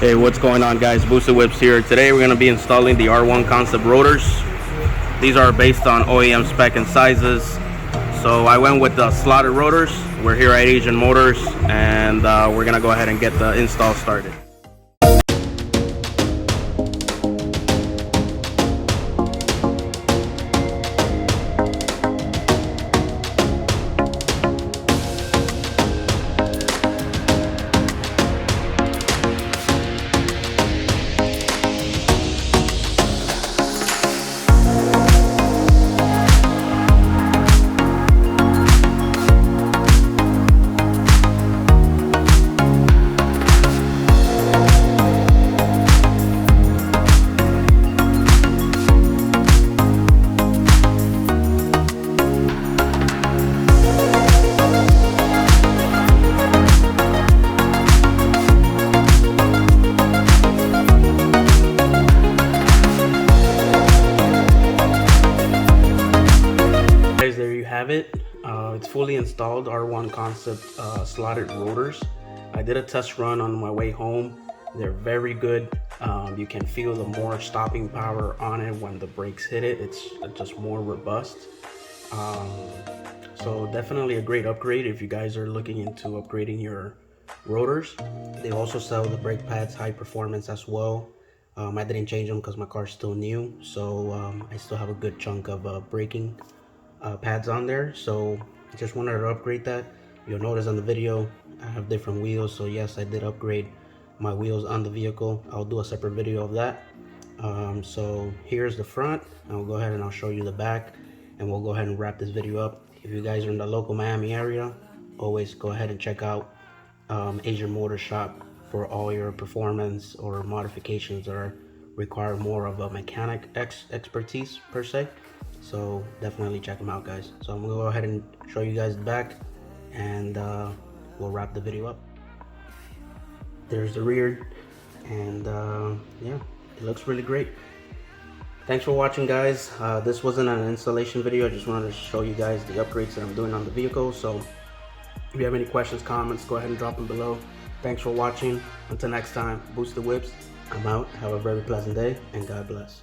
Hey, what's going on, guys? Boosted Whips here. Today we're going to be installing the R1 Concept rotors. These are based on OEM spec and sizes. So I went with the slotted rotors. We're here at Asian Motors, and we're going to go ahead and get the install started. There you have it. It's fully installed R1 Concept slotted rotors. I did a test run on my way home. They're very good. You can feel the more stopping power on it when the brakes hit it. It's just more robust. So definitely a great upgrade if you guys are looking into upgrading your rotors. They also sell the brake pads high performance as well. I didn't change them because my car's still new, so I still have a good chunk of braking pads on there. So just wanted to upgrade that. You'll notice on the video I have different wheels, so yes, I did upgrade my wheels on the vehicle. I'll do a separate video of that. So here's the front. I'll go ahead and I'll show you the back, and we'll go ahead and wrap this video up. If you guys are in the local Miami area, always go ahead and check out Asian Motor Shop for all your performance or modifications that require more of a mechanic expertise per se. So definitely check them out, guys. So I'm gonna go ahead and show you guys the back, and we'll wrap the video up. There's the rear, and yeah, it looks really great. Thanks for watching, guys. This wasn't an installation video. I just wanted to show you guys the upgrades that I'm doing on the vehicle. So if you have any questions, comments, go ahead and drop them below. Thanks for watching. Until next time, Boosted Whips. I'm out. Have a very pleasant day, and God bless.